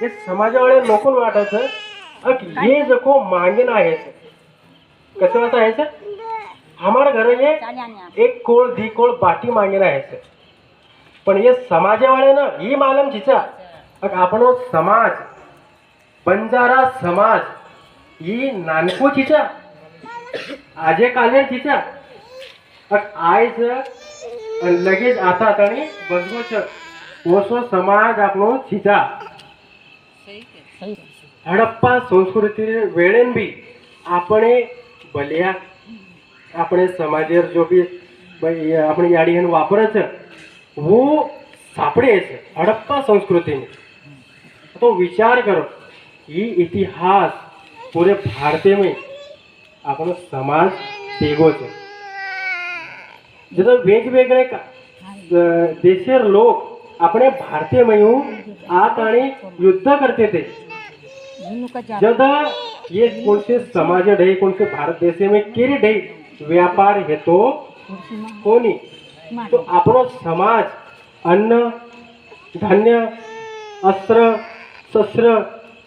हे समाजावाले लोक वाटायचं ये जको मांगे ना आहे कसं वाटत आहे हमारे घर में एक कोळ दी कोळ बाटी मांगे ना आहे पण ये समाजावाले ना ही मालम चिचा आपण समाज बंजारा समाज ही नानको चिचा आजे काले चिचा आयच लगेच आता आणि बसवच ओसो समाज आपण चिचा हडप्पा संस्कृती वेळेन बी आपण बलिया આપણે સમાજેર જો બી આપણી યાડી એનું વાપરે છે वो सापडे છે हडप्पा संस्कृतीने तो विचार करो ये इतिहास पूरे भारतीय में आपण समाज भेगो છે जर वेगवेगळे देशेर लोक अपने भारतीय में आत आणि युद्ध करते थे जद ये कौन से समाज ढे कौन से भारत देश में केरी ढे व्यापार हे तो कोणी तो आपणो समाज अन्न धान्य अस्त्र शस्त्र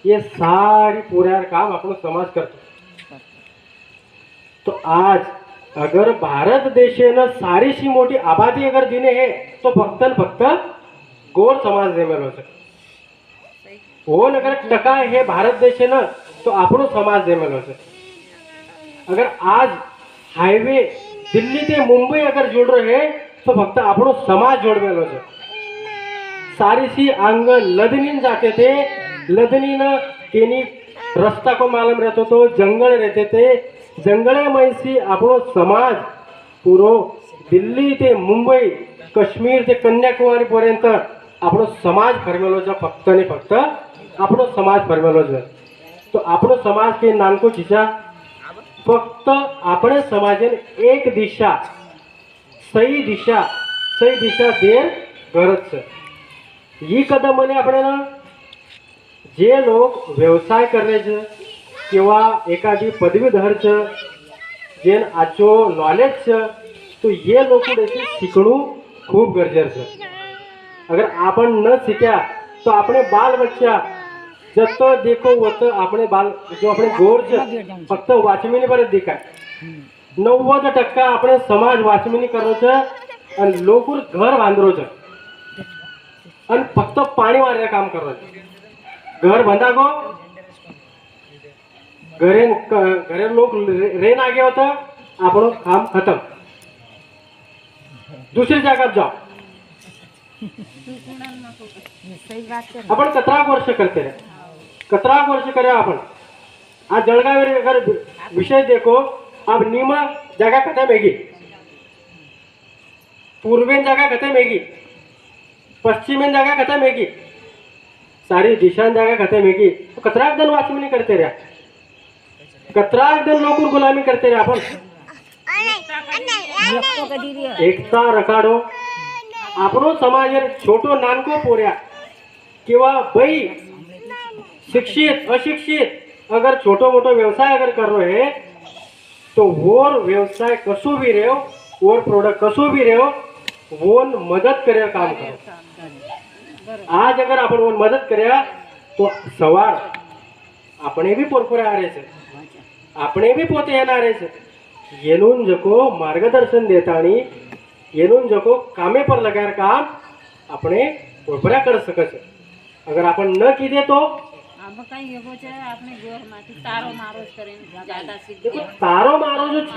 ये सारी पूरा काम अपनो समाज करतो तो आज अगर भारत देशेनं सारी सी मोठी आबादी अगर दिने है तो फक्त न फक्त गोर समाज देमेलो છે हो अगर टका है भारत देशेनं तो आपणो समाज देमेलो છે अगर आज हाईवे दिल्ली ते मुंबई अगर जोड़ रहे तो फक्त आपणो समाज जोड़मेलो છે सारी सी अंग लदनीन जाते थे लदनीन केनी रस्ता को मालूम रहतो तो जंगल रहते थे जंगले में सी आपणो समाज पूरो दिल्ली ते मुंबई काश्मीर ते कन्याकुमारी पर्यंत आपणो समाज फरमेलो છે फक्त ने फक्त आपणो समाज फरमेलो છે तो आपणो समाज के नानको चीजा फक्त આપણે સમાજને એક દિશા સહી દિશા દેર ગરજ છે ये कदम મને આપણે जे लोक व्यवसाय करणे છે किंवा एखादी पदवीधर છે जेन आजो नॉलेज છે तो ये लोक शिकणं खूप गरजेचं છે अगर आपण न शिक्या तो આપણે बाल बच्चा जत देखो वत अपने बाल जो अपने गोर फक्त वाचमिनी परत दिखाय 90% अपने समाज वाचमिनी करो छे आणि लोकूर घर बांधरो छे आणि फक्त पाणी मारने काम करो छे घर बंधा गो घरे लोक रेन आगे होता आपणो काम खत्म दुसरी जागा जाओ आपण 17 वर्ष करते रहे 17 वर्ष करे अपन आज जळगाव अगर विषय देखो अब नीमा जगह खत्म हैगी पूर्वेन जगह खत्म हैगी पश्चिमेन जगह खत्म हैगी सारी दिशा जगह खत्म हैगी तो कतराक दिन वाचमिनी करते रहा कतराक दिन लोक गुलामी करते रहे अपन एकता रखाडो आपणो समाज छोटो नानको पोऱ्या किंवा बाई शिक्षित अशिक्षित अगर छोटो मोटो व्यवसाय अगर कर रहे है तो वो व्यवसाय कसो भी रहो वो प्रोडक्ट कसो भी रहो वो मदद करे काम करो आज अगर अपन वो मदद करे तो सवार अपने भी पोरपोरे आ रहे छे अपने भी पोते येना रहे छे येनून जको मार्गदर्शन देतानी येनून जको कामे पर लगार काम अपने पोरपोरा कर सके छे अगर अपन न कीधे तो तारो मारो जो छ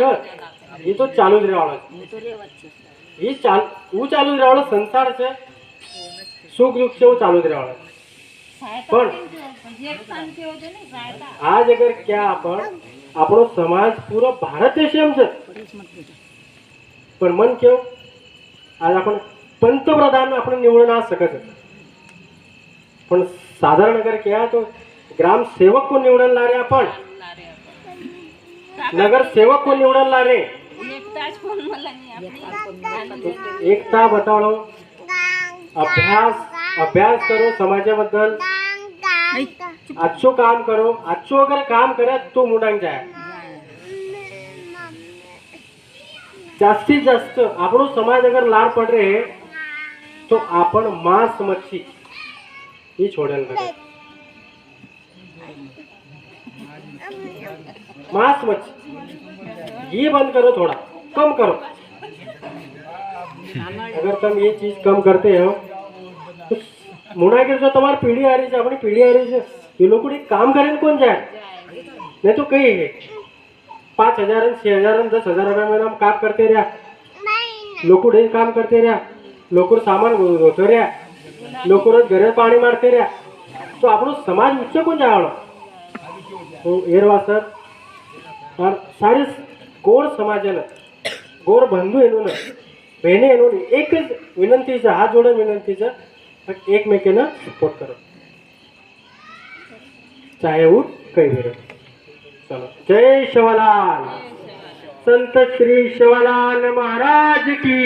ये तो चालू ज रहवानो ये चालू ज रहवानो संसार छे सुख दुख से वो चालू ज रहवानो पण आज अगर क्या अपन આપણો સમાજ પૂરો ભારત દેશ એમ છે પણ મન કેવું आज आपण पंतप्रधान आपण निवडून आ सकत पण साधारण अगर क्या तो ग्राम सेवक को निवडून ला रहे आपण नगर सेवक को निवडून ला रहे एकता बताओ अभ्यास करो समाजाबद्दल अच्छो काम करो अच्छो अगर काम करे तो मुडांग जाए जास्तीत जास्त आपणो समाज अगर लाड पड़ रहे है तो आपण मांस मच्छी ही छोड़न लगे मांस मच्छी ये बंद करो, थोड़ा कम करो। अगर तुम ये चीज कम करते हो तो मुना के जो तुम्हारी पीढ़ी आ रही है, अपनी पीढ़ी आ रही है, ये लोग को काम करे कौन जाए? नहीं तो कही है 5,000 6,000 10,000 रुपये में हम काम करते रहा, लोग काम करते रहा, लोग सामान होते रहा, लोग घरे पाणी मारते रहा, तो આપણો સમાજ ઊંચો કોણ જાવડો? તો એ વાસર और सारे गोर समाजाला गोर बंधू एनु ना बहिणी एनु एक विनंतीचा हात जोडून विनंतीचा एकमेकांना सपोर्ट करो, चाहे उठ काही वेळ। चलो, जय शिवलाल, संत श्री शिवलाल महाराज की।